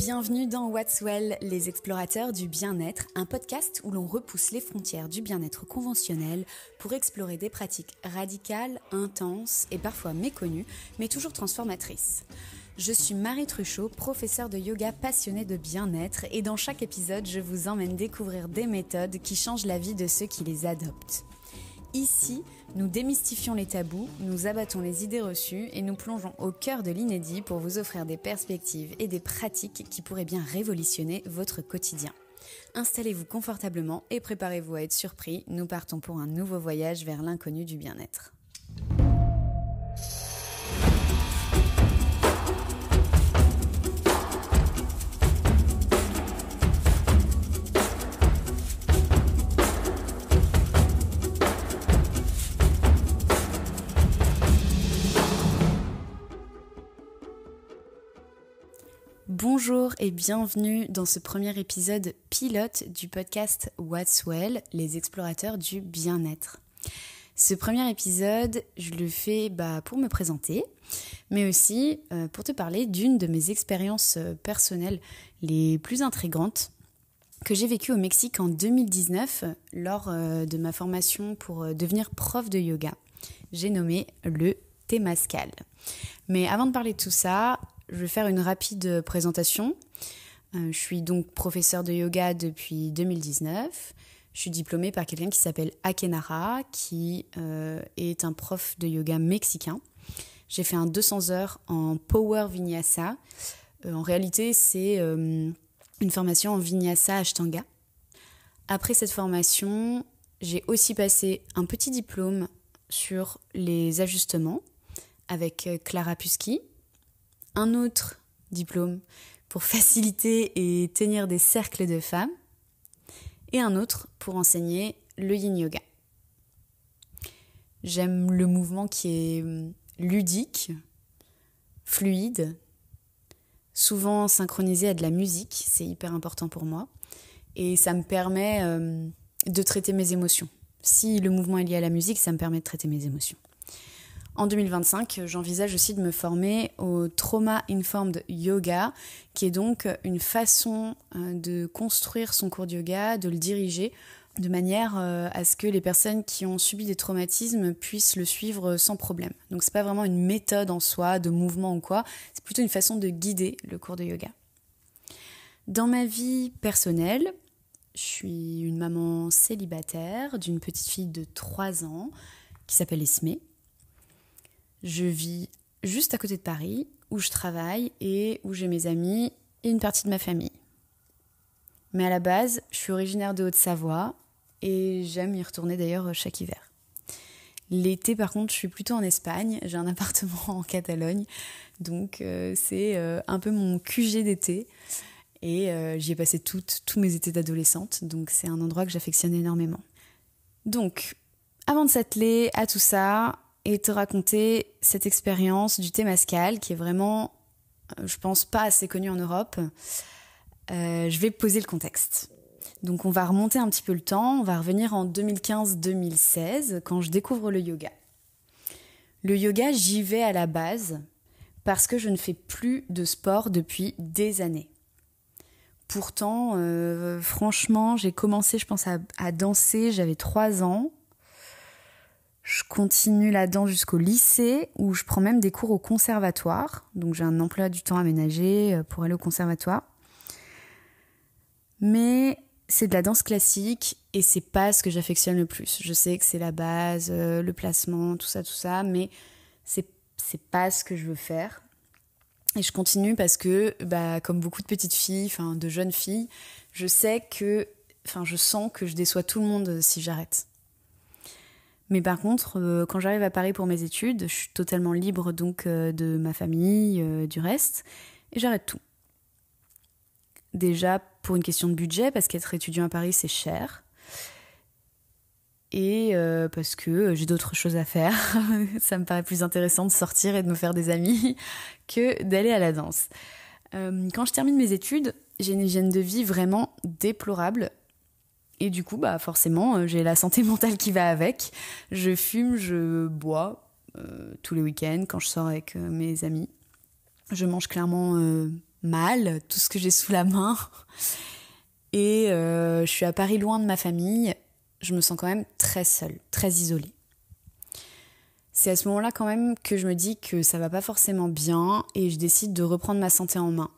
Bienvenue dans What's Well, les explorateurs du bien-être, un podcast où l'on repousse les frontières du bien-être conventionnel pour explorer des pratiques radicales, intenses et parfois méconnues, mais toujours transformatrices. Je suis Marie Truchot, professeure de yoga passionnée de bien-être et dans chaque épisode, je vous emmène découvrir des méthodes qui changent la vie de ceux qui les adoptent. Ici, nous démystifions les tabous, nous abattons les idées reçues et nous plongeons au cœur de l'inédit pour vous offrir des perspectives et des pratiques qui pourraient bien révolutionner votre quotidien. Installez-vous confortablement et préparez-vous à être surpris, nous partons pour un nouveau voyage vers l'inconnu du bien-être. Bonjour et bienvenue dans ce premier épisode pilote du podcast What's Well, les explorateurs du bien-être. Ce premier épisode, je le fais pour me présenter, mais aussi pour te parler d'une de mes expériences personnelles les plus intrigantes que j'ai vécues au Mexique en 2019 lors de ma formation pour devenir prof de yoga. J'ai nommé le Temazcal. Mais avant de parler de tout ça, je vais faire une rapide présentation. Je suis donc professeure de yoga depuis 2019. Je suis diplômée par quelqu'un qui s'appelle Akenara, qui est un prof de yoga mexicain. J'ai fait un 200 heures en Power Vinyasa. En réalité, c'est une formation en Vinyasa Ashtanga. Après cette formation, j'ai aussi passé un petit diplôme sur les ajustements avec Clara Pusky. Un autre diplôme pour faciliter et tenir des cercles de femmes, et un autre pour enseigner le yin yoga. J'aime le mouvement qui est ludique, fluide, souvent synchronisé à de la musique, c'est hyper important pour moi, et ça me permet de traiter mes émotions. Si le mouvement est lié à la musique, ça me permet de traiter mes émotions. En 2025, j'envisage aussi de me former au Trauma Informed Yoga, qui est donc une façon de construire son cours de yoga, de le diriger, de manière à ce que les personnes qui ont subi des traumatismes puissent le suivre sans problème. Donc c'est pas vraiment une méthode en soi, de mouvement ou quoi, c'est plutôt une façon de guider le cours de yoga. Dans ma vie personnelle, je suis une maman célibataire d'une petite fille de 3 ans qui s'appelle Esmé. Je vis juste à côté de Paris, où je travaille et où j'ai mes amis et une partie de ma famille. Mais à la base, je suis originaire de Haute-Savoie et j'aime y retourner d'ailleurs chaque hiver. L'été, par contre, je suis plutôt en Espagne. J'ai un appartement en Catalogne, donc c'est un peu mon QG d'été. Et j'y ai passé tous mes étés d'adolescente, donc c'est un endroit que j'affectionne énormément. Donc, avant de s'atteler à tout ça et te raconter cette expérience du Temazcal qui est vraiment, je pense, pas assez connue en Europe, je vais poser le contexte. Donc on va remonter un petit peu le temps, on va revenir en 2015-2016 quand je découvre le yoga. Le yoga, j'y vais à la base parce que je ne fais plus de sport depuis des années. Pourtant, franchement, j'ai commencé, je pense, à danser, j'avais 3 ans. Je continue là-dedans jusqu'au lycée où je prends même des cours au conservatoire. Donc j'ai un emploi du temps aménagé pour aller au conservatoire. Mais c'est de la danse classique et c'est pas ce que j'affectionne le plus. Je sais que c'est la base, le placement, tout ça, mais c'est pas ce que je veux faire. Et je continue parce que, comme beaucoup de petites filles, de jeunes filles, je sens que je déçois tout le monde si j'arrête. Mais par contre, quand j'arrive à Paris pour mes études, je suis totalement libre donc de ma famille, du reste, et j'arrête tout. Déjà pour une question de budget, parce qu'être étudiant à Paris c'est cher, et parce que j'ai d'autres choses à faire. Ça me paraît plus intéressant de sortir et de me faire des amis que d'aller à la danse. Quand je termine mes études, j'ai une hygiène de vie vraiment déplorable. Et du coup, forcément, j'ai la santé mentale qui va avec. Je fume, je bois tous les week-ends quand je sors avec mes amis. Je mange clairement mal, tout ce que j'ai sous la main. Et je suis à Paris loin de ma famille. Je me sens quand même très seule, très isolée. C'est à ce moment-là quand même que je me dis que ça va pas forcément bien et je décide de reprendre ma santé en main.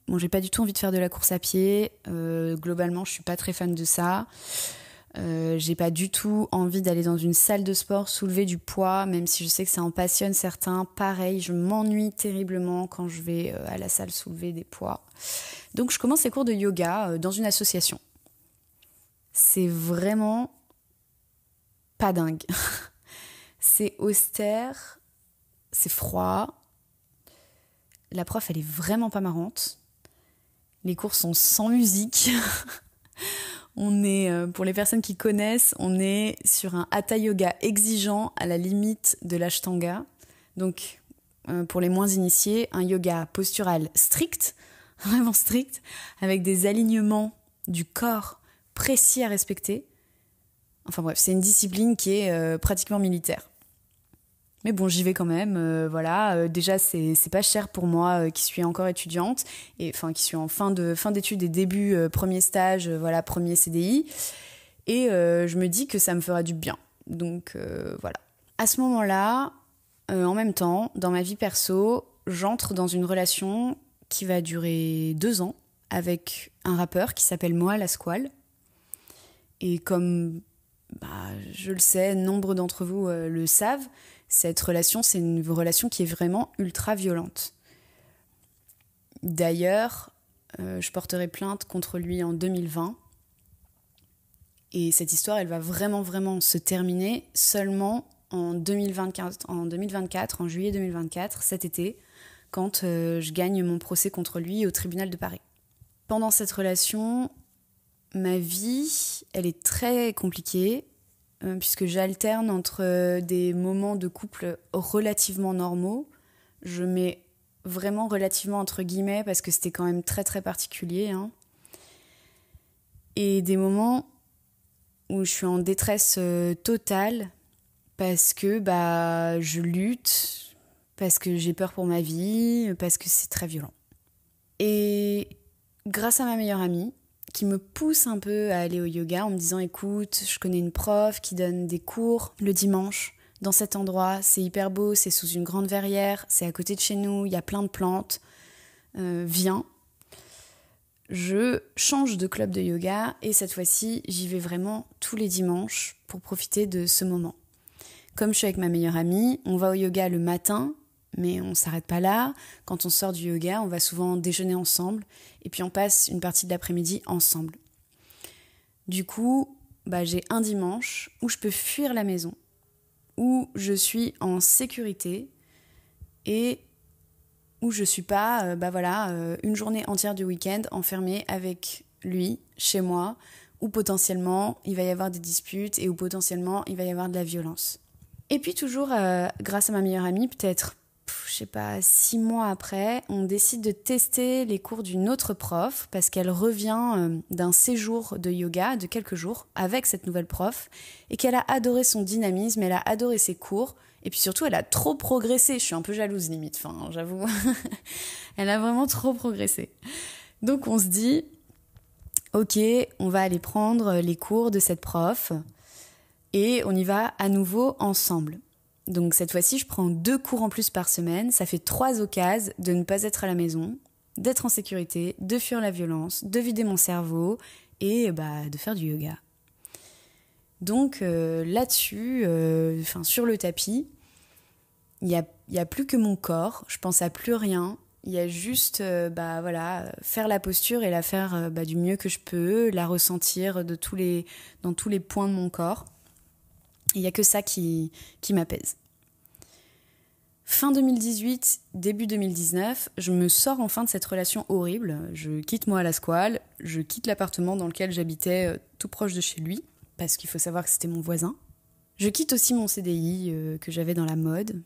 Bon, j'ai pas du tout envie de faire de la course à pied. Globalement, je suis pas très fan de ça. J'ai pas du tout envie d'aller dans une salle de sport soulever du poids, même si je sais que ça en passionne certains. Pareil, je m'ennuie terriblement quand je vais à la salle soulever des poids. Donc je commence les cours de yoga dans une association. C'est vraiment pas dingue. C'est austère, c'est froid. La prof, elle est vraiment pas marrante. Les cours sont sans musique. On est, pour les personnes qui connaissent, on est sur un hatha yoga exigeant à la limite de l'ashtanga. Donc, pour les moins initiés, un yoga postural strict, vraiment strict, avec des alignements du corps précis à respecter. Enfin bref, c'est une discipline qui est pratiquement militaire. Mais bon, j'y vais quand même, voilà. Déjà, c'est pas cher pour moi qui suis encore étudiante, et enfin qui suis en fin d'études et début premier stage, voilà, premier CDI. Et je me dis que ça me fera du bien. Donc voilà. À ce moment-là, en même temps, dans ma vie perso, j'entre dans une relation qui va durer 2 ans avec un rappeur qui s'appelle Moa Lasquale. Et comme je le sais, nombre d'entre vous le savent, cette relation, c'est une relation qui est vraiment ultra violente. D'ailleurs, je porterai plainte contre lui en 2020. Et cette histoire, elle va vraiment, vraiment se terminer seulement en 2024, en juillet 2024, cet été, quand je gagne mon procès contre lui au tribunal de Paris. Pendant cette relation, ma vie, elle est très compliquée, puisque j'alterne entre des moments de couple relativement normaux. Je mets vraiment relativement entre guillemets, parce que c'était quand même très très particulier, hein. Et des moments où je suis en détresse totale, parce que je lutte, parce que j'ai peur pour ma vie, parce que c'est très violent. Et grâce à ma meilleure amie, qui me pousse un peu à aller au yoga en me disant « Écoute, je connais une prof qui donne des cours le dimanche dans cet endroit, c'est hyper beau, c'est sous une grande verrière, c'est à côté de chez nous, il y a plein de plantes, viens ». Je change de club de yoga et cette fois-ci, j'y vais vraiment tous les dimanches pour profiter de ce moment. Comme je suis avec ma meilleure amie, on va au yoga le matin, mais on ne s'arrête pas là. Quand on sort du yoga, on va souvent déjeuner ensemble et puis on passe une partie de l'après-midi ensemble. Du coup, j'ai un dimanche où je peux fuir la maison, où je suis en sécurité et où je ne suis pas une journée entière du week-end enfermée avec lui, chez moi, où potentiellement il va y avoir des disputes et où potentiellement il va y avoir de la violence. Et puis toujours, grâce à ma meilleure amie, peut-être 6 mois après, on décide de tester les cours d'une autre prof parce qu'elle revient d'un séjour de yoga de quelques jours avec cette nouvelle prof et qu'elle a adoré son dynamisme, elle a adoré ses cours et puis surtout elle a trop progressé. Je suis un peu jalouse limite, j'avoue. Elle a vraiment trop progressé. Donc on se dit, ok, on va aller prendre les cours de cette prof et on y va à nouveau ensemble. Donc cette fois-ci, je prends 2 cours en plus par semaine. Ça fait 3 occasions de ne pas être à la maison, d'être en sécurité, de fuir la violence, de vider mon cerveau et de faire du yoga. Donc là-dessus, sur le tapis, il y a plus que mon corps. Je pense à plus rien. Il y a juste faire la posture et la faire du mieux que je peux, la ressentir dans tous les points de mon corps. Il n'y a que ça qui m'apaise. Fin 2018, début 2019, je me sors enfin de cette relation horrible. Je quitte Moa Lasquale, je quitte l'appartement dans lequel j'habitais tout proche de chez lui, parce qu'il faut savoir que c'était mon voisin. Je quitte aussi mon CDI que j'avais dans la mode,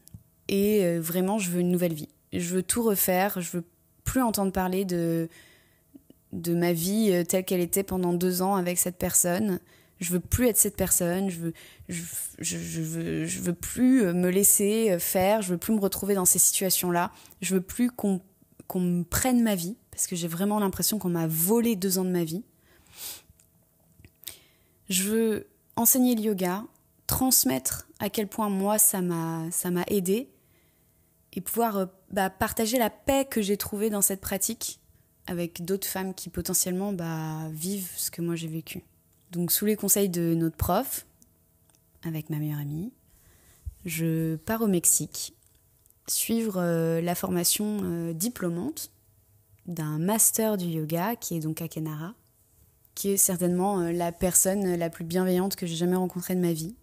et vraiment je veux une nouvelle vie. Je veux tout refaire, je veux plus entendre parler de ma vie telle qu'elle était pendant 2 ans avec cette personne. Je veux plus être cette personne, je veux plus me laisser faire, je veux plus me retrouver dans ces situations-là, je veux plus qu'on qu'on me prenne ma vie, parce que j'ai vraiment l'impression qu'on m'a volé 2 ans de ma vie. Je veux enseigner le yoga, transmettre à quel point moi ça m'a aidé et pouvoir partager la paix que j'ai trouvée dans cette pratique avec d'autres femmes qui potentiellement vivent ce que moi j'ai vécu. Donc sous les conseils de notre prof, avec ma meilleure amie, je pars au Mexique suivre la formation diplômante d'un master du yoga qui est donc à Kenara, qui est certainement la personne la plus bienveillante que j'ai jamais rencontrée de ma vie.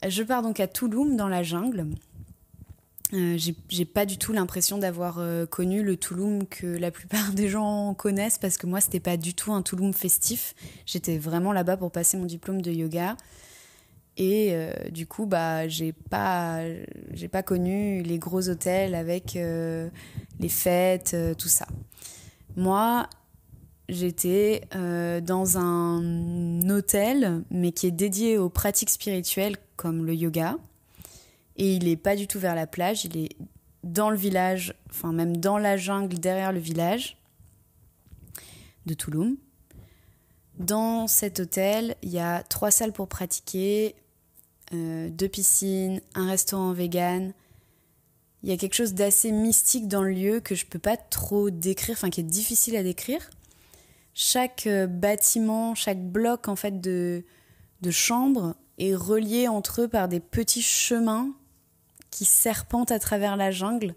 Je pars donc à Tulum, dans la jungle. J'ai pas du tout l'impression d'avoir connu le Tulum que la plupart des gens connaissent, parce que moi, c'était pas du tout un Tulum festif. J'étais vraiment là-bas pour passer mon diplôme de yoga. Et du coup, j'ai pas connu les gros hôtels avec les fêtes, tout ça. Moi, j'étais dans un hôtel, mais qui est dédié aux pratiques spirituelles comme le yoga. Et il n'est pas du tout vers la plage, il est dans le village, enfin même dans la jungle derrière le village de Tulum. Dans cet hôtel, il y a 3 salles pour pratiquer, 2 piscines, un restaurant vegan. Il y a quelque chose d'assez mystique dans le lieu que je ne peux pas trop décrire, enfin qui est difficile à décrire. Chaque bâtiment, chaque bloc en fait de chambres est relié entre eux par des petits chemins qui serpentent à travers la jungle.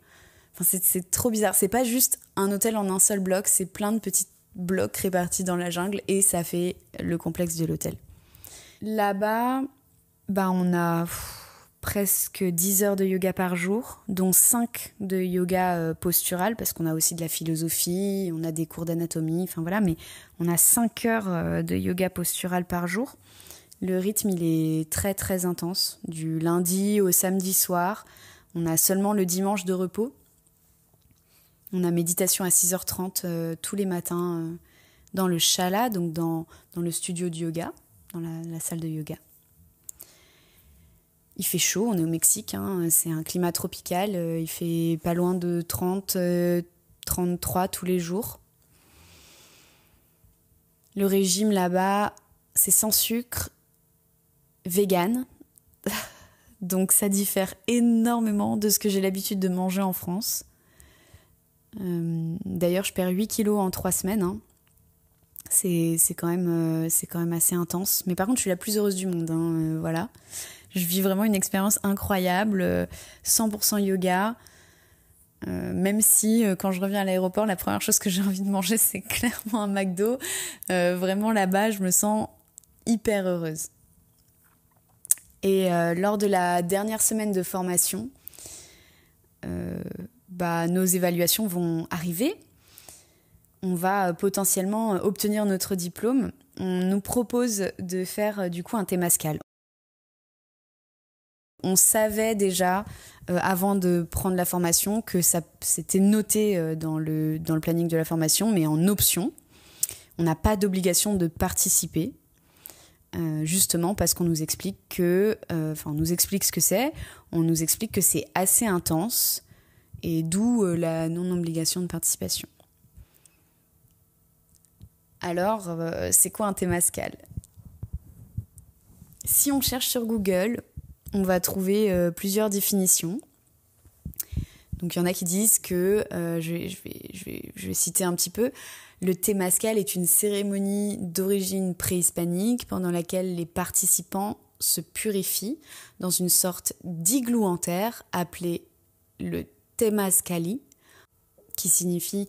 Enfin, c'est trop bizarre. C'est pas juste un hôtel en un seul bloc, c'est plein de petits blocs répartis dans la jungle et ça fait le complexe de l'hôtel. Là-bas, on a presque 10 heures de yoga par jour, dont 5 de yoga postural, parce qu'on a aussi de la philosophie, on a des cours d'anatomie, enfin voilà, mais on a 5 heures de yoga postural par jour. Le rythme, il est très très intense, du lundi au samedi soir. On a seulement le dimanche de repos. On a méditation à 6h30 tous les matins dans le Shala, donc dans le studio de yoga, dans la salle de yoga. Il fait chaud, on est au Mexique, c'est un climat tropical, il fait pas loin de 30, 33 tous les jours. Le régime là-bas, c'est sans sucre, vegan, donc ça diffère énormément de ce que j'ai l'habitude de manger en France. D'ailleurs, je perds 8 kilos en 3 semaines. C'est quand même assez intense. Mais par contre, je suis la plus heureuse du monde. Voilà. Je vis vraiment une expérience incroyable, 100% yoga. Même si, quand je reviens à l'aéroport, la première chose que j'ai envie de manger, c'est clairement un McDo. Vraiment, là-bas, je me sens hyper heureuse. Et lors de la dernière semaine de formation, nos évaluations vont arriver. On va potentiellement obtenir notre diplôme. On nous propose de faire du coup un Temazcal. On savait déjà, avant de prendre la formation, que ça c'était noté dans le planning de la formation, mais en option. On n'a pas d'obligation de participer. Justement parce qu'on nous explique on nous explique ce que c'est, on nous explique que c'est assez intense et d'où la non-obligation de participation. Alors, c'est quoi un Temazcal ? Si on cherche sur Google, on va trouver plusieurs définitions. Donc il y en a qui disent que, je vais citer un petit peu, le Temazcal est une cérémonie d'origine préhispanique pendant laquelle les participants se purifient dans une sorte d'igloo en terre appelé le Temazcali, qui signifie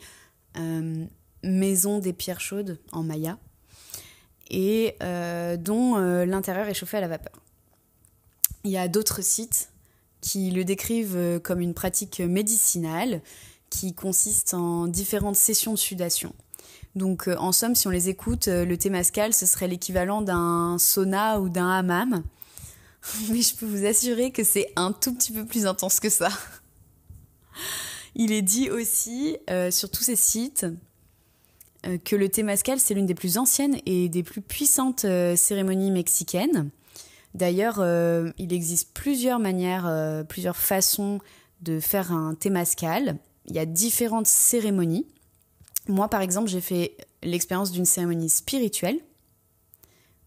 maison des pierres chaudes en maya, et dont l'intérieur est chauffé à la vapeur. Il y a d'autres sites qui le décrivent comme une pratique médicinale qui consiste en différentes sessions de sudation. Donc en somme, si on les écoute, le Temazcal, ce serait l'équivalent d'un sauna ou d'un hammam. Mais je peux vous assurer que c'est un tout petit peu plus intense que ça. Il est dit aussi sur tous ces sites que le Temazcal, c'est l'une des plus anciennes et des plus puissantes cérémonies mexicaines. D'ailleurs, il existe plusieurs manières, plusieurs façons de faire un Temazcal. il y a différentes cérémonies. Moi, par exemple, j'ai fait l'expérience d'une cérémonie spirituelle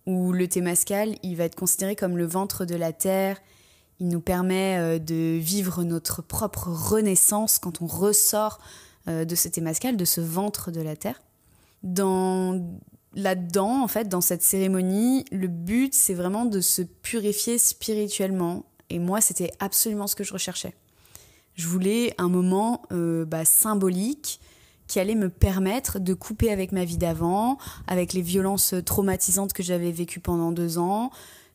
où le Temazcal, il va être considéré comme le ventre de la terre. Il nous permet de vivre notre propre renaissance quand on ressort de ce Temazcal, de ce ventre de la terre. Là-dedans, en fait, dans cette cérémonie, le but, c'est vraiment de se purifier spirituellement. Et moi, c'était absolument ce que je recherchais. Je voulais un moment symbolique qui allait me permettre de couper avec ma vie d'avant, avec les violences traumatisantes que j'avais vécues pendant 2 ans.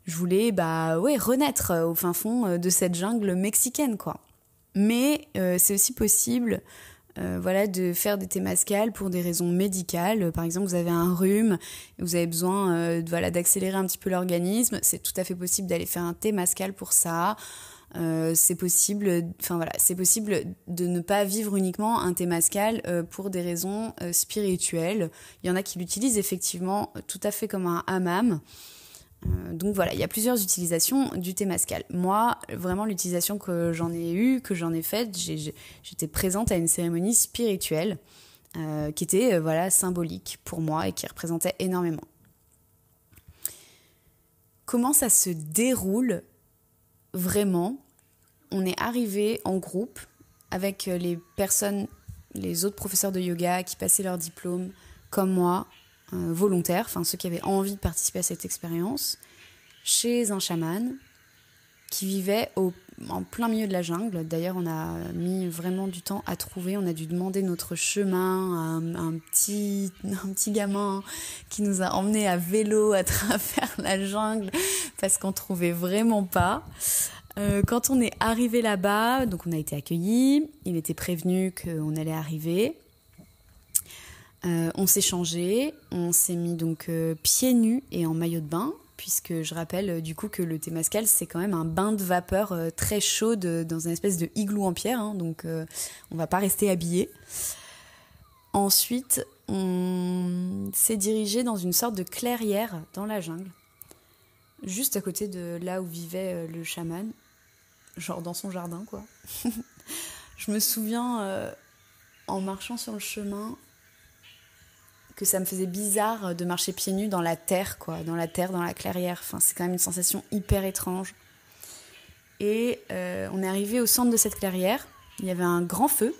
Je voulais renaître au fin fond de cette jungle mexicaine, quoi. Mais c'est aussi possible de faire des Temazcal pour des raisons médicales. Par exemple, vous avez un rhume, vous avez besoin d'accélérer un petit peu l'organisme. C'est tout à fait possible d'aller faire un Temazcal pour ça. C'est possible de ne pas vivre uniquement un Temazcal pour des raisons spirituelles. Il y en a qui l'utilisent effectivement tout à fait comme un hammam. Donc voilà, il y a plusieurs utilisations du Temazcal. Moi, vraiment, l'utilisation que j'en ai faite, j'étais présente à une cérémonie spirituelle qui était symbolique pour moi et qui représentait énormément. Comment ça se déroule vraiment? On est arrivé en groupe avec les autres professeurs de yoga qui passaient leur diplôme, comme moi, volontaires, enfin ceux qui avaient envie de participer à cette expérience, chez un chaman qui vivait en plein milieu de la jungle. D'ailleurs, on a mis vraiment du temps à trouver. On a dû demander notre chemin à un petit gamin qui nous a emmenés à vélo à travers la jungle parce qu'on trouvait vraiment pas. Quand on est arrivé là-bas, donc on a été accueillis. Il était prévenu qu'on allait arriver. On s'est changé, on s'est mis donc pieds nus et en maillot de bain, puisque je rappelle du coup que le Temazcal c'est quand même un bain de vapeur très chaude dans une espèce de igloo en pierre, donc on va pas rester habillé. Ensuite, on s'est dirigé dans une sorte de clairière dans la jungle, juste à côté de là où vivait le chaman, genre dans son jardin quoi. Je me souviens en marchant sur le chemin que ça me faisait bizarre de marcher pieds nus dans la terre, quoi, dans la clairière. Enfin, c'est quand même une sensation hyper étrange. Et on est arrivé au centre de cette clairière. Il y avait un grand feu,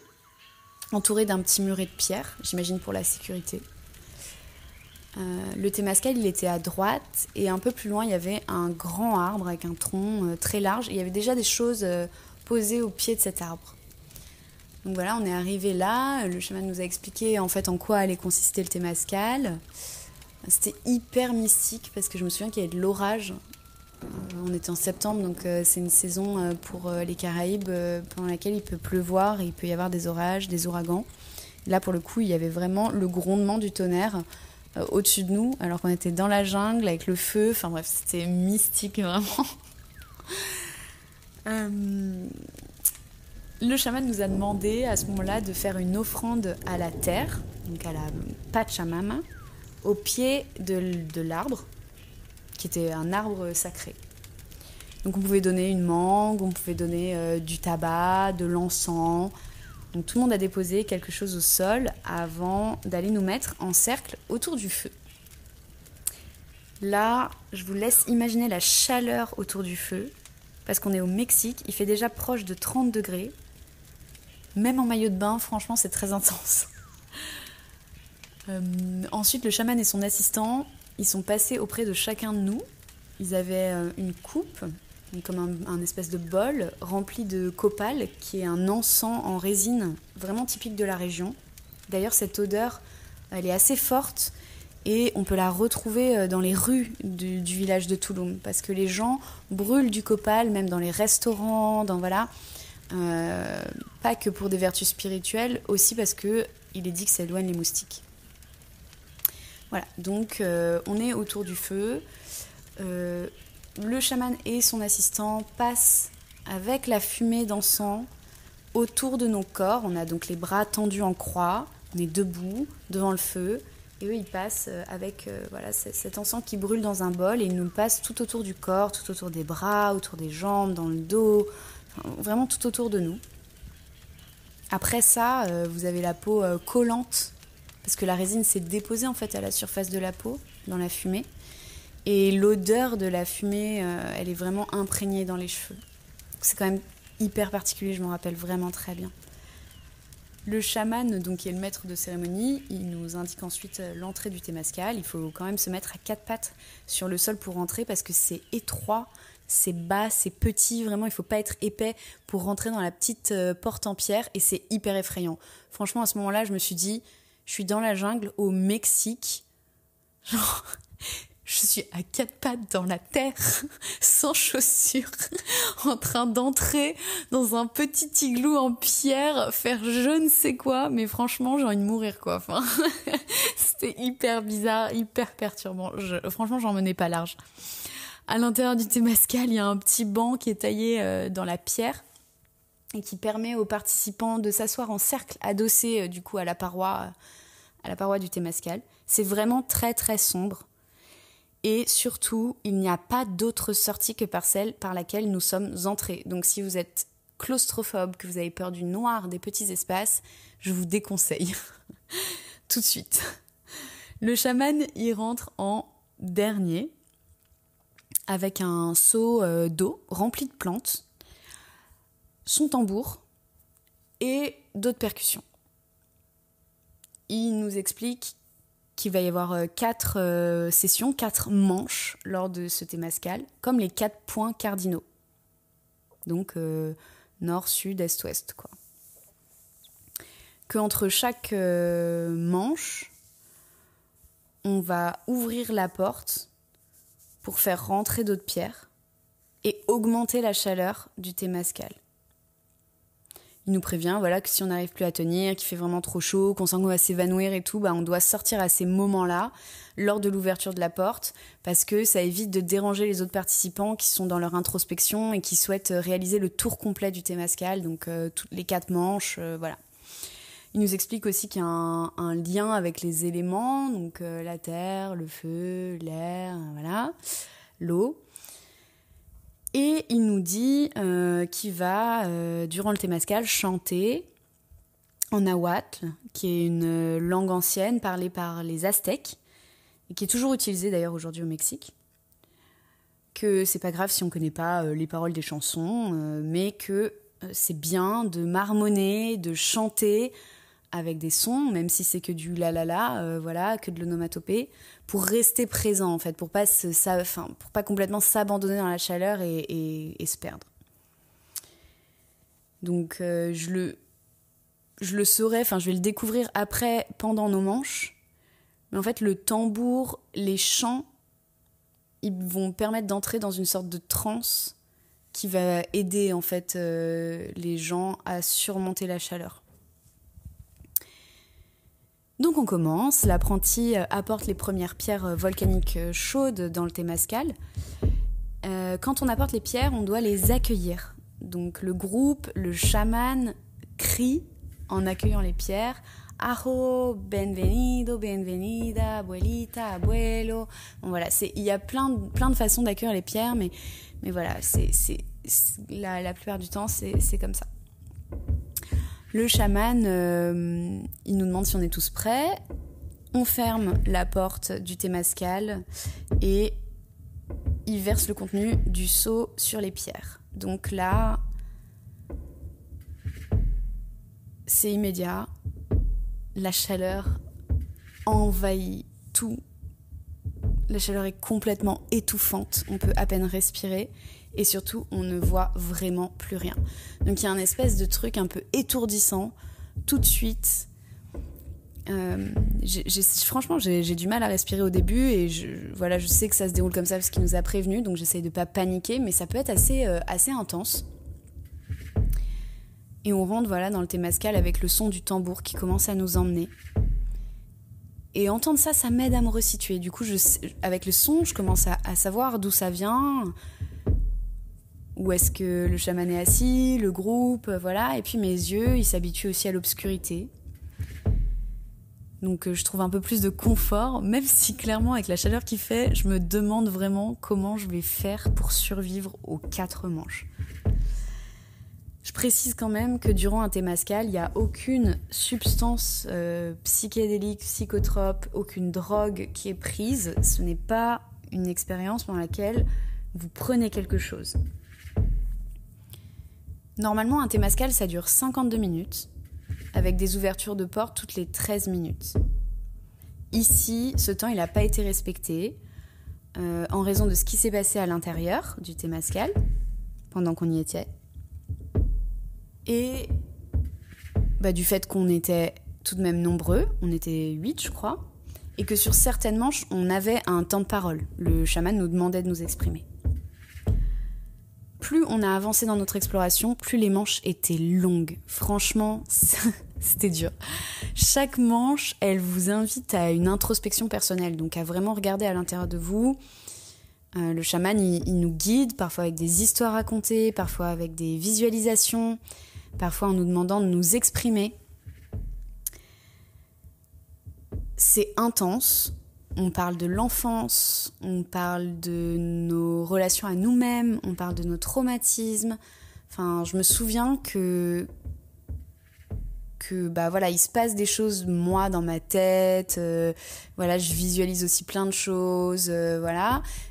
entouré d'un petit muret de pierre, j'imagine pour la sécurité. Le Temazcal, il était à droite, et un peu plus loin, il y avait un grand arbre avec un tronc très large. Et il y avait déjà des choses posées au pied de cet arbre. Donc voilà, on est arrivé là, le chaman nous a expliqué en fait en quoi allait consister le Temazcal. C'était hyper mystique parce que je me souviens qu'il y avait de l'orage. On était en septembre, donc c'est une saison pour les Caraïbes pendant laquelle il peut pleuvoir et il peut y avoir des orages, des ouragans. Là pour le coup, il y avait vraiment le grondement du tonnerre au-dessus de nous, alors qu'on était dans la jungle avec le feu. Enfin bref, c'était mystique vraiment. Le chaman nous a demandé à ce moment-là de faire une offrande à la terre, donc à la Pachamama, au pied de l'arbre, qui était un arbre sacré. Donc on pouvait donner une mangue, on pouvait donner du tabac, de l'encens. Donc tout le monde a déposé quelque chose au sol avant d'aller nous mettre en cercle autour du feu. Là, je vous laisse imaginer la chaleur autour du feu, parce qu'on est au Mexique, il fait déjà proche de 30 degrés. Même en maillot de bain, franchement, c'est très intense. Ensuite, le chaman et son assistant, ils sont passés auprès de chacun de nous. Ils avaient une coupe, comme un espèce de bol, rempli de copal, qui est un encens en résine, vraiment typique de la région. D'ailleurs, cette odeur, elle est assez forte, et on peut la retrouver dans les rues du village de Tulum, parce que les gens brûlent du copal, même dans les restaurants, pas que pour des vertus spirituelles, aussi parce qu'il est dit que ça éloigne les moustiques. Voilà, donc on est autour du feu. Le chaman et son assistant passent avec la fumée d'encens autour de nos corps. On a donc les bras tendus en croix, on est debout devant le feu. Et eux, ils passent avec cet encens qui brûle dans un bol et ils nous le passent tout autour du corps, tout autour des bras, autour des jambes, dans le dos, vraiment tout autour de nous. Après ça, vous avez la peau collante, parce que la résine s'est déposée en fait à la surface de la peau, dans la fumée. Et l'odeur de la fumée, elle est vraiment imprégnée dans les cheveux. C'est quand même hyper particulier, je m'en rappelle vraiment très bien. Le chaman, donc, qui est le maître de cérémonie, il nous indique ensuite l'entrée du Temazcal. Il faut quand même se mettre à 4 pattes sur le sol pour rentrer parce que c'est étroit, c'est bas, c'est petit. Vraiment, il ne faut pas être épais pour rentrer dans la petite porte en pierre et c'est hyper effrayant. Franchement, à ce moment-là, je me suis dit, je suis dans la jungle au Mexique. Genre, je suis à 4 pattes dans la terre, sans chaussures, en train d'entrer dans un petit igloo en pierre, faire je ne sais quoi, mais franchement, j'ai envie de mourir, quoi. Enfin, c'était hyper bizarre, hyper perturbant. Franchement, j'en menais pas large. À l'intérieur du Temazcal, il y a un petit banc qui est taillé dans la pierre et qui permet aux participants de s'asseoir en cercle, adossés du coup à la paroi du Temazcal. C'est vraiment très très sombre. Et surtout, il n'y a pas d'autre sortie que par celle par laquelle nous sommes entrés. Donc si vous êtes claustrophobe, que vous avez peur du noir, des petits espaces, je vous déconseille. Tout de suite. Le chaman y rentre en dernier, avec un seau d'eau rempli de plantes, son tambour et d'autres percussions. Il nous explique qu'il va y avoir 4 sessions, 4 manches lors de ce Temazcal, comme les 4 points cardinaux. Donc nord, sud, est, ouest, quoi. Qu'entre chaque manche, on va ouvrir la porte pour faire rentrer d'autres pierres et augmenter la chaleur du Temazcal. Il nous prévient que si on n'arrive plus à tenir, qu'il fait vraiment trop chaud, qu'on sent qu'on va s'évanouir et tout, on doit sortir à ces moments-là, lors de l'ouverture de la porte, parce que ça évite de déranger les autres participants qui sont dans leur introspection et qui souhaitent réaliser le tour complet du Temazcal, donc toutes les 4 manches, voilà. Il nous explique aussi qu'il y a un lien avec les éléments, donc la terre, le feu, l'air, voilà, l'eau. Et il nous dit qu'il va, durant le Temazcal, chanter en nahuatl, qui est une langue ancienne parlée par les Aztèques, et qui est toujours utilisée d'ailleurs aujourd'hui au Mexique. Que c'est pas grave si on connaît pas les paroles des chansons, mais que c'est bien de marmonner, de chanter avec des sons, même si c'est que du la la la, voilà, que de l'onomatopée, pour rester présent en fait, pour pas complètement s'abandonner dans la chaleur et se perdre. Donc je le saurai, je vais le découvrir après, pendant nos manches, mais en fait le tambour, les chants, ils vont permettre d'entrer dans une sorte de transe qui va aider en fait les gens à surmonter la chaleur. Donc on commence, l'apprenti apporte les premières pierres volcaniques chaudes dans le Temazcal. Quand on apporte les pierres, on doit les accueillir. Donc le groupe, le chaman crie en accueillant les pierres « Ajo, bienvenido, bienvenida, abuelita, abuelo ». Bon, voilà, il y a plein de façons d'accueillir les pierres, mais voilà, la plupart du temps, c'est comme ça. Le chaman, il nous demande si on est tous prêts. On ferme la porte du Temazcal et il verse le contenu du seau sur les pierres. Donc là, c'est immédiat. La chaleur envahit tout. La chaleur est complètement étouffante. On peut à peine respirer. Et surtout, on ne voit vraiment plus rien. Donc il y a un espèce de truc un peu étourdissant, tout de suite. Franchement, j'ai du mal à respirer au début, et je sais que ça se déroule comme ça parce qu'il nous a prévenus, donc j'essaye de ne pas paniquer, mais ça peut être assez intense. Et on rentre dans le Temazcal avec le son du tambour qui commence à nous emmener. Et entendre ça, ça m'aide à me resituer. Du coup, avec le son, je commence à savoir d'où ça vient, où est-ce que le chaman est assis, le groupe, voilà. Et puis mes yeux, ils s'habituent aussi à l'obscurité. Donc je trouve un peu plus de confort, même si clairement avec la chaleur qu'il fait, je me demande vraiment comment je vais faire pour survivre aux 4 manches. Je précise quand même que durant un temazcal, il n'y a aucune substance psychédélique, psychotrope, aucune drogue qui est prise. Ce n'est pas une expérience dans laquelle vous prenez quelque chose. Normalement, un temazcal, ça dure 52 minutes, avec des ouvertures de portes toutes les 13 minutes. Ici, ce temps, il n'a pas été respecté en raison de ce qui s'est passé à l'intérieur du temazcal, pendant qu'on y était, et du fait qu'on était tout de même nombreux, on était 8 je crois, et que sur certaines manches, on avait un temps de parole. Le chaman nous demandait de nous exprimer. Plus on a avancé dans notre exploration, plus les manches étaient longues. Franchement, c'était dur. Chaque manche, elle vous invite à une introspection personnelle, donc à vraiment regarder à l'intérieur de vous. Le chaman, il nous guide, parfois avec des histoires racontées, parfois avec des visualisations, parfois en nous demandant de nous exprimer. C'est intense. On parle de l'enfance, on parle de nos relations à nous-mêmes, on parle de nos traumatismes. Enfin, je me souviens que il se passe des choses, moi, dans ma tête. Je visualise aussi plein de choses,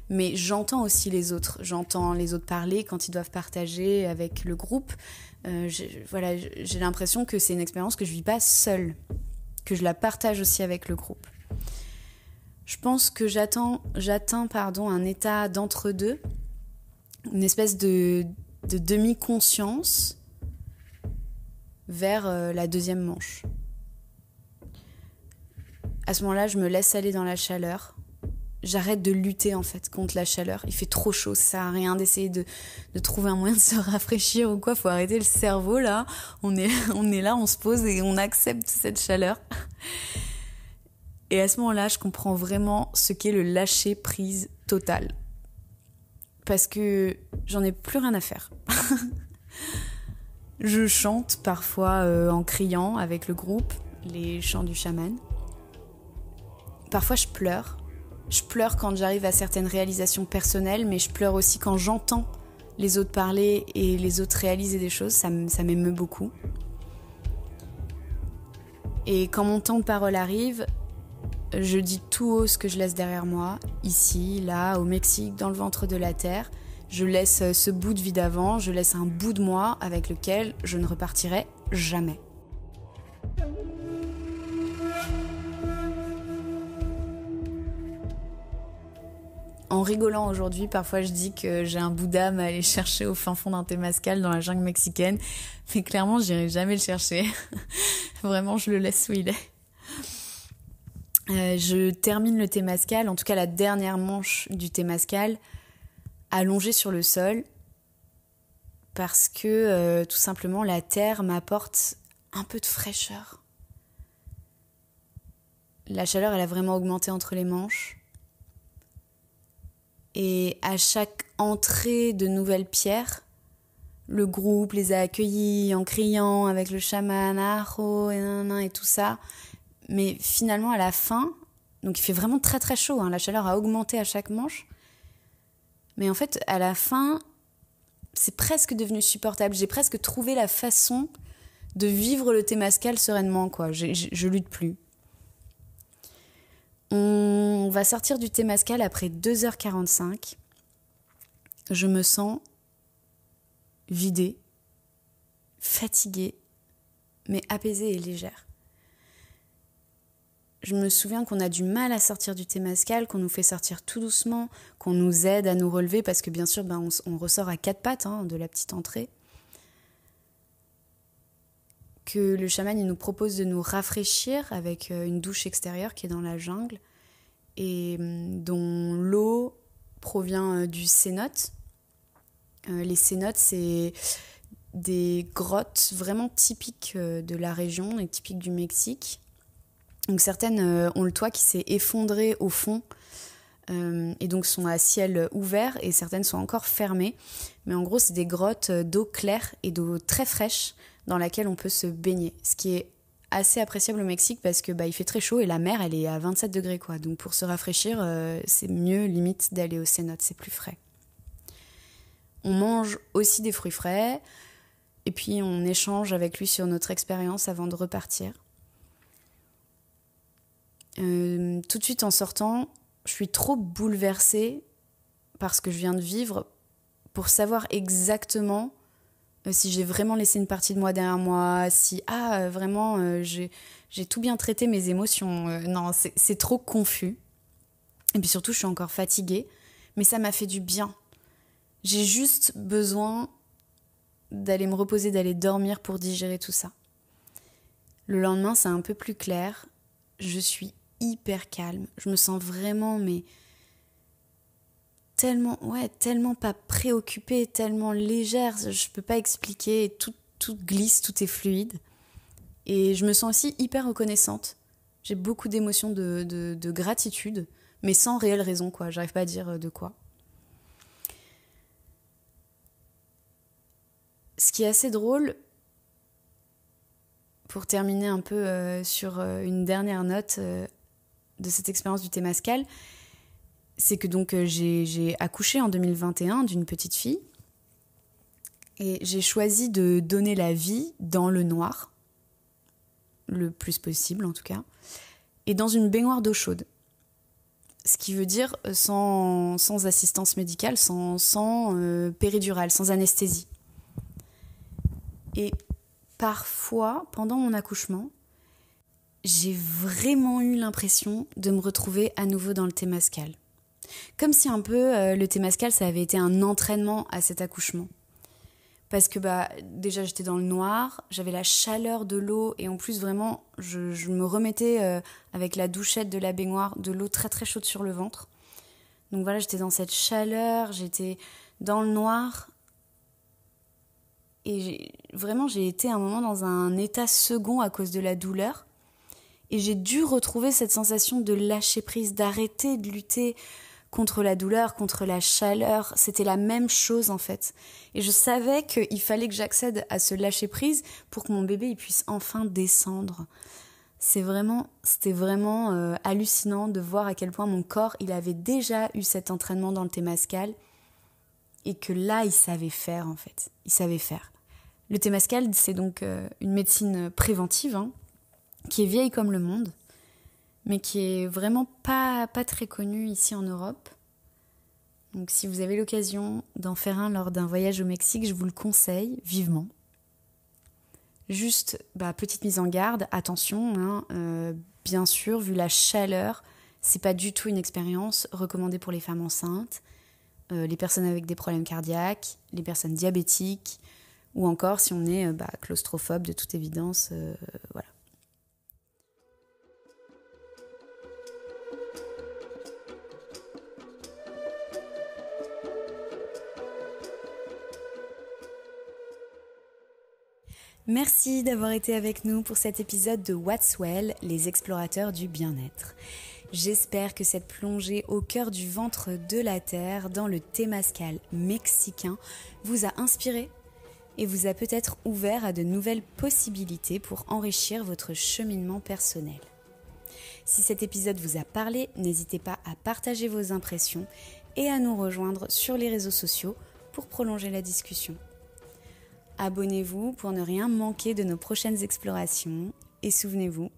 Mais j'entends aussi les autres. J'entends les autres parler quand ils doivent partager avec le groupe. J'ai l'impression que c'est une expérience que je vis pas seule, que je la partage aussi avec le groupe. Je pense que j'atteins un état d'entre-deux, une espèce de demi-conscience vers la deuxième manche. À ce moment-là, je me laisse aller dans la chaleur. J'arrête de lutter en fait contre la chaleur. Il fait trop chaud, ça sert à rien d'essayer de trouver un moyen de se rafraîchir ou quoi. Faut arrêter le cerveau là. On est là, on se pose et on accepte cette chaleur. Et à ce moment-là, je comprends vraiment ce qu'est le lâcher-prise total. Parce que j'en ai plus rien à faire. Je chante parfois en criant avec le groupe, les chants du chaman. Parfois, je pleure. Je pleure quand j'arrive à certaines réalisations personnelles, mais je pleure aussi quand j'entends les autres parler et les autres réaliser des choses. Ça m'émeut beaucoup. Et quand mon temps de parole arrive, je dis tout haut ce que je laisse derrière moi, ici, là, au Mexique, dans le ventre de la terre. Je laisse ce bout de vie d'avant, je laisse un bout de moi avec lequel je ne repartirai jamais. En rigolant aujourd'hui, parfois je dis que j'ai un bout d'âme à aller chercher au fin fond d'un temazcal dans la jungle mexicaine, mais clairement, j'irai jamais le chercher. Vraiment, je le laisse où il est. Je termine le temazcal, en tout cas la dernière manche du temazcal, allongée sur le sol, parce que tout simplement la terre m'apporte un peu de fraîcheur. La chaleur, elle a vraiment augmenté entre les manches. Et à chaque entrée de nouvelles pierres, le groupe les a accueillis en criant avec le chaman, aho, et tout ça. Mais finalement, à la fin, donc il fait vraiment très très chaud, la chaleur a augmenté à chaque manche. Mais en fait, à la fin, c'est presque devenu supportable. J'ai presque trouvé la façon de vivre le temazcal sereinement, quoi. Je lutte plus. On va sortir du temazcal après 2h45. Je me sens vidée, fatiguée, mais apaisée et légère. Je me souviens qu'on a du mal à sortir du temazcal, qu'on nous fait sortir tout doucement, qu'on nous aide à nous relever parce que bien sûr on ressort à 4 pattes de la petite entrée. Que le chaman il nous propose de nous rafraîchir avec une douche extérieure qui est dans la jungle et dont l'eau provient du cénote. Les cénotes, c'est des grottes vraiment typiques de la région et typiques du Mexique. Donc certaines ont le toit qui s'est effondré au fond et donc sont à ciel ouvert et certaines sont encore fermées. Mais en gros, c'est des grottes d'eau claire et d'eau très fraîche dans laquelle on peut se baigner. Ce qui est assez appréciable au Mexique parce que il fait très chaud et la mer, elle est à 27 degrés, quoi. Donc pour se rafraîchir, c'est mieux limite d'aller au cénote, c'est plus frais. On mange aussi des fruits frais. Et puis on échange avec lui sur notre expérience avant de repartir. Tout de suite en sortant, je suis trop bouleversée par ce que je viens de vivre pour savoir exactement si j'ai vraiment laissé une partie de moi derrière moi, si vraiment j'ai tout bien traité mes émotions. Non, c'est trop confus. Et puis surtout, je suis encore fatiguée, mais ça m'a fait du bien. J'ai juste besoin d'aller me reposer, d'aller dormir pour digérer tout ça. Le lendemain, c'est un peu plus clair. Je suis hyper calme. Je me sens vraiment, mais tellement pas préoccupée, tellement légère. Je peux pas expliquer. Tout glisse, tout est fluide. Et je me sens aussi hyper reconnaissante. J'ai beaucoup d'émotions de gratitude, mais sans réelle raison, quoi. J'arrive pas à dire de quoi. Ce qui est assez drôle, pour terminer un peu sur une dernière note de cette expérience du Temazcal, c'est que donc j'ai accouché en 2021 d'une petite fille et j'ai choisi de donner la vie dans le noir, le plus possible en tout cas, et dans une baignoire d'eau chaude. Ce qui veut dire sans assistance médicale, sans péridurale, sans anesthésie. Et parfois, pendant mon accouchement, j'ai vraiment eu l'impression de me retrouver à nouveau dans le Temazcal. Comme si un peu le Temazcal, ça avait été un entraînement à cet accouchement. Parce que déjà j'étais dans le noir, j'avais la chaleur de l'eau et en plus vraiment je me remettais avec la douchette de la baignoire de l'eau très très chaude sur le ventre. Donc voilà, j'étais dans cette chaleur, j'étais dans le noir et j'ai été un moment dans un état second à cause de la douleur et j'ai dû retrouver cette sensation de lâcher prise, d'arrêter de lutter contre la douleur, contre la chaleur, c'était la même chose en fait. Et je savais qu'il fallait que j'accède à ce lâcher-prise pour que mon bébé il puisse enfin descendre. C'était vraiment hallucinant de voir à quel point mon corps il avait déjà eu cet entraînement dans le Temazcal et que là il savait faire en fait. Il savait faire. Le Temazcal c'est donc une médecine préventive qui est vieille comme le monde, mais qui est vraiment pas très connue ici en Europe. Donc si vous avez l'occasion d'en faire un lors d'un voyage au Mexique, je vous le conseille vivement. Juste, petite mise en garde, attention, bien sûr, vu la chaleur, c'est pas du tout une expérience recommandée pour les femmes enceintes, les personnes avec des problèmes cardiaques, les personnes diabétiques, ou encore si on est claustrophobe de toute évidence, voilà. Merci d'avoir été avec nous pour cet épisode de What's Well, les explorateurs du bien-être. J'espère que cette plongée au cœur du ventre de la Terre dans le Temazcal mexicain vous a inspiré et vous a peut-être ouvert à de nouvelles possibilités pour enrichir votre cheminement personnel. Si cet épisode vous a parlé, n'hésitez pas à partager vos impressions et à nous rejoindre sur les réseaux sociaux pour prolonger la discussion. Abonnez-vous pour ne rien manquer de nos prochaines explorations et souvenez-vous,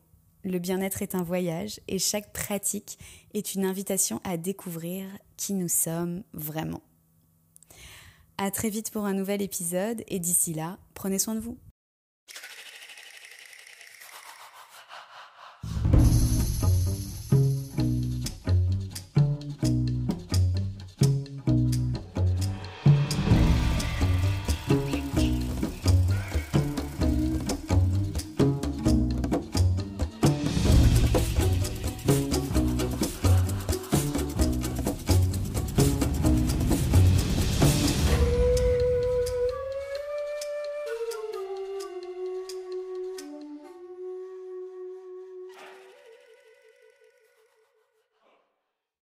le bien-être est un voyage et chaque pratique est une invitation à découvrir qui nous sommes vraiment. À très vite pour un nouvel épisode et d'ici là, prenez soin de vous.